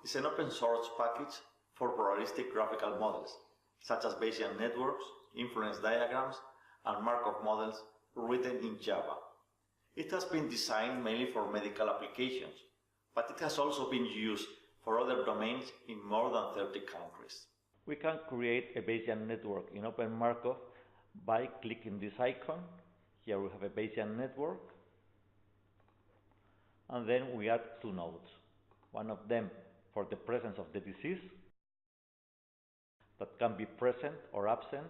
is an open source package for probabilistic graphical models, such as Bayesian networks, inference diagrams, and Markov models written in Java. It has been designed mainly for medical applications, but it has also been used for other domains in more than 30 countries. We can create a Bayesian network in OpenMarkov by clicking this icon. Here we have a Bayesian network, and then we add two nodes. One of them for the presence of the disease, that can be present or absent,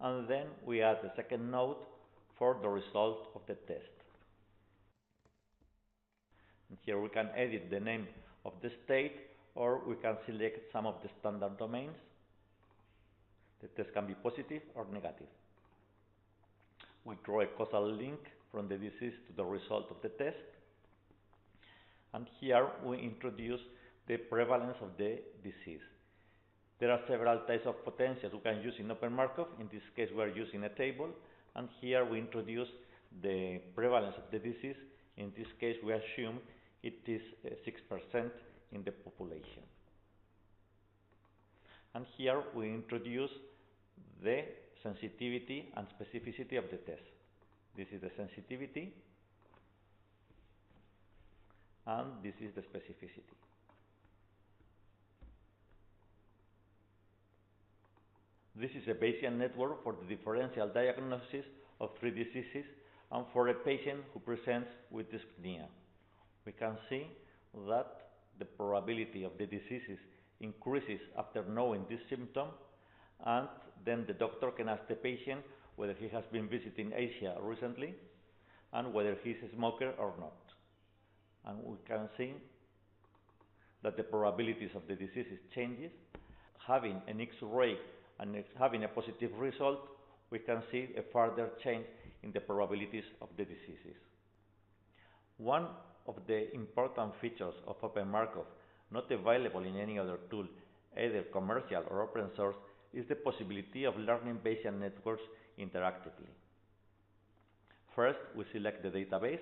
and then we add a second node for the result of the test. And here we can edit the name of the state, or we can select some of the standard domains. The test can be positive or negative. We draw a causal link from the disease to the result of the test. And here we introduce the prevalence of the disease. There are several types of potentials we can use in OpenMarkov. In this case, we are using a table, and here we introduce the prevalence of the disease. In this case, we assume it is 6% in the population. And here we introduce the sensitivity and specificity of the test. This is the sensitivity, and this is the specificity. This is a Bayesian network for the differential diagnosis of three diseases and for a patient who presents with dyspnea. We can see that the probability of the diseases increases after knowing this symptom, and then the doctor can ask the patient whether he has been visiting Asia recently and whether he is a smoker or not. And we can see that the probabilities of the diseases changes. Having an X-ray and having a positive result, we can see a further change in the probabilities of the diseases. One of the important features of OpenMarkov, not available in any other tool, either commercial or open source, is the possibility of learning Bayesian networks interactively. First, we select the database,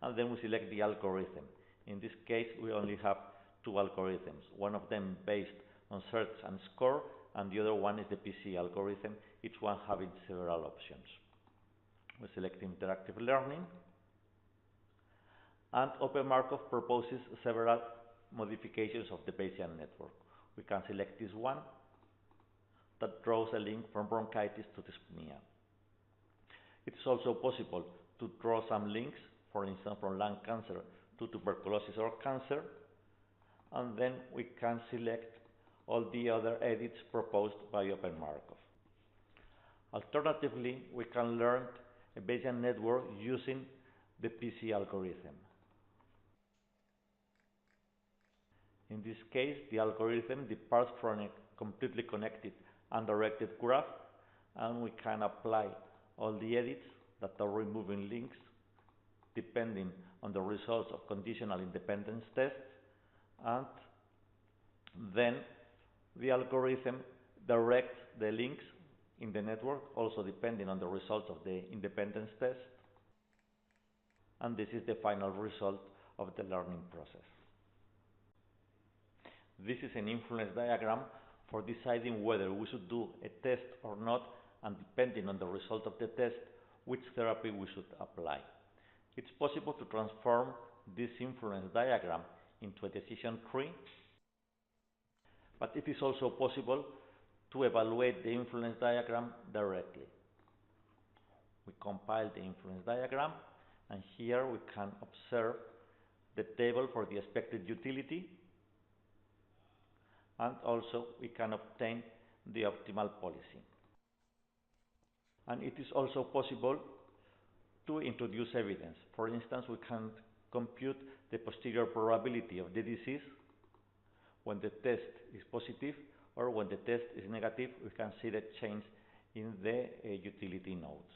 and then we select the algorithm. In this case, we only have two algorithms, one of them based on search and score, and the other one is the PC algorithm, each one having several options. We select interactive learning, and OpenMarkov proposes several modifications of the Bayesian network. We can select this one that draws a link from bronchitis to dyspnea. It's also possible to draw some links, for instance from lung cancer to tuberculosis or cancer, and then we can select all the other edits proposed by OpenMarkov. Alternatively, we can learn a Bayesian network using the PC algorithm. In this case, the algorithm departs from a completely connected and directed graph, and we can apply all the edits that are removing links depending on the results of conditional independence tests, and then the algorithm directs the links in the network, also depending on the results of the independence test, and this is the final result of the learning process. This is an influence diagram for deciding whether we should do a test or not, and depending on the result of the test, which therapy we should apply. It's possible to transform this influence diagram into a decision tree, but it is also possible to evaluate the influence diagram directly. We compile the influence diagram, and here we can observe the table for the expected utility, and also we can obtain the optimal policy. And it is also possible to introduce evidence. For instance, we can compute the posterior probability of the disease when the test is positive, or when the test is negative, we can see the change in the utility nodes.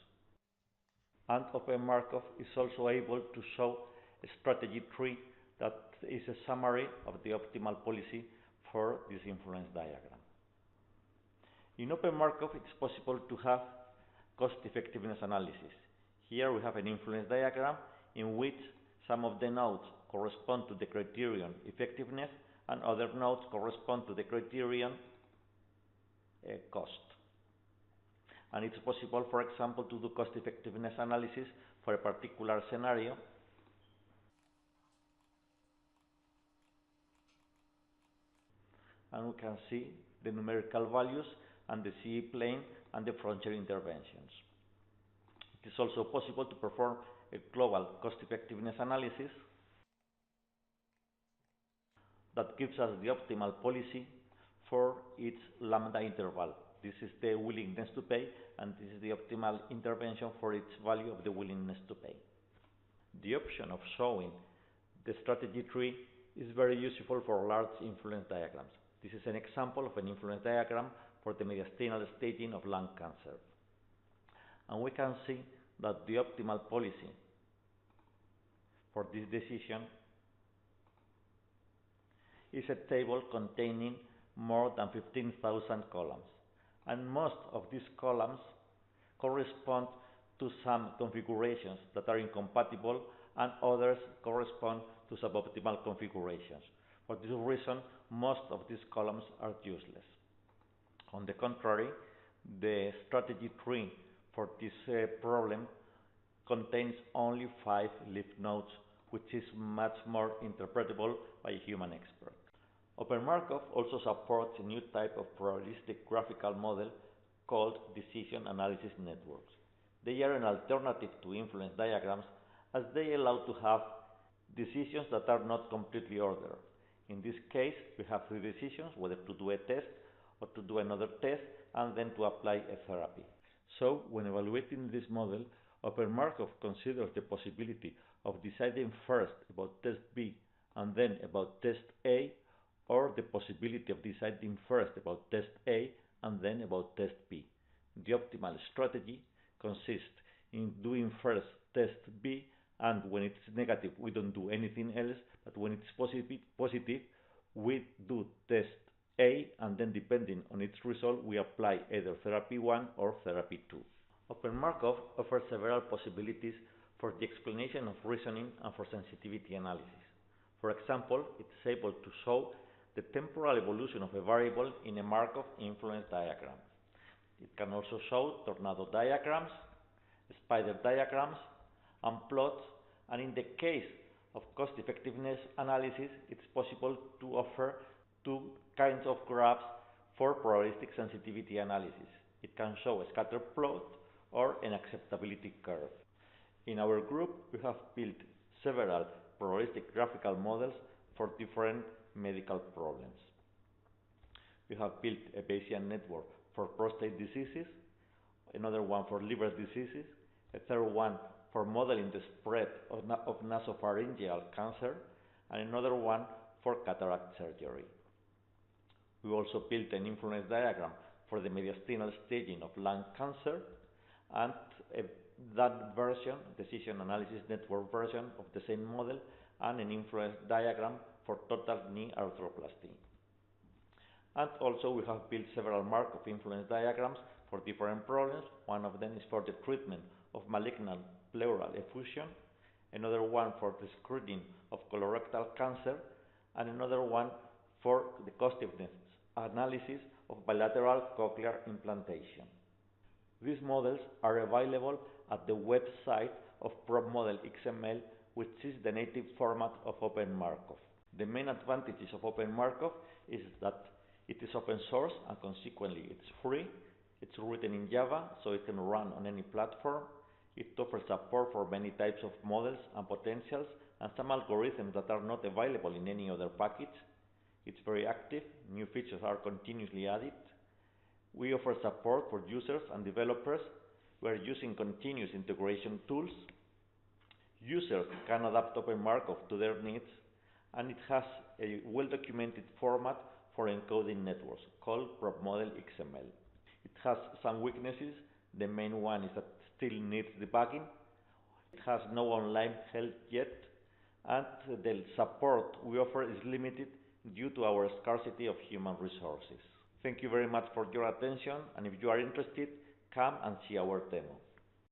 And OpenMarkov is also able to show a strategy tree that is a summary of the optimal policy for this influence diagram. In OpenMarkov, it's possible to have cost-effectiveness analysis. Here we have an influence diagram in which some of the nodes correspond to the criterion effectiveness, and other nodes correspond to the criterion cost. And it's possible, for example, to do cost effectiveness analysis for a particular scenario. And we can see the numerical values and the CE plane and the frontier interventions. It is also possible to perform a global cost effectiveness analysis that gives us the optimal policy for each lambda interval. This is the willingness to pay, and this is the optimal intervention for each value of the willingness to pay. The option of showing the strategy tree is very useful for large influence diagrams. This is an example of an influence diagram for the mediastinal staging of lung cancer. And we can see that the optimal policy for this decision is a table containing more than 15,000 columns. And most of these columns correspond to some configurations that are incompatible, and others correspond to suboptimal configurations. For this reason, most of these columns are useless. On the contrary, the strategy tree for this problem contains only 5 leaf nodes, which is much more interpretable by a human expert. OpenMarkov also supports a new type of probabilistic graphical model called decision analysis networks. They are an alternative to influence diagrams, as they allow to have decisions that are not completely ordered. In this case, we have 3 decisions, whether to do a test or to do another test, and then to apply a therapy. So, when evaluating this model, OpenMarkov considers the possibility of deciding first about test B and then about test A, or the possibility of deciding first about test A and then about test B. The optimal strategy consists in doing first test B, and when it's negative we don't do anything else, but when it's positive we do test A, and then depending on its result we apply either therapy 1 or therapy 2. OpenMarkov offers several possibilities for the explanation of reasoning and for sensitivity analysis. For example, it's able to show the temporal evolution of a variable in a Markov influence diagram. It can also show tornado diagrams, spider diagrams, and plots, and in the case of cost effectiveness analysis, it's possible to offer 2 kinds of graphs for probabilistic sensitivity analysis. It can show a scatter plot or an acceptability curve. In our group, we have built several probabilistic graphical models for different medical problems. We have built a Bayesian network for prostate diseases, another one for liver diseases, a third one for modeling the spread of nasopharyngeal cancer, and another one for cataract surgery. We also built an influence diagram for the mediastinal staging of lung cancer, and that version, decision analysis network version of the same model, and an influence diagram for total knee arthroplasty. And also we have built several Markov influence diagrams for different problems. One of them is for the treatment of malignant pleural effusion, another one for the screening of colorectal cancer, and another one for the cost effectiveness analysis of bilateral cochlear implantation. These models are available at the website of ProbModel.xml, which is the native format of OpenMarkov. The main advantages of OpenMarkov is that it is open source, and consequently it's free. It's written in Java, so it can run on any platform. It offers support for many types of models and potentials, and some algorithms that are not available in any other package. It's very active. New features are continuously added. We offer support for users and developers. We are using continuous integration tools. Users can adapt OpenMarkov to their needs, and it has a well-documented format for encoding networks called ProbModel.xml. It has some weaknesses. The main one is that it still needs debugging. It has no online help yet, and the support we offer is limited due to our scarcity of human resources. Thank you very much for your attention, and if you are interested, come and see our demo.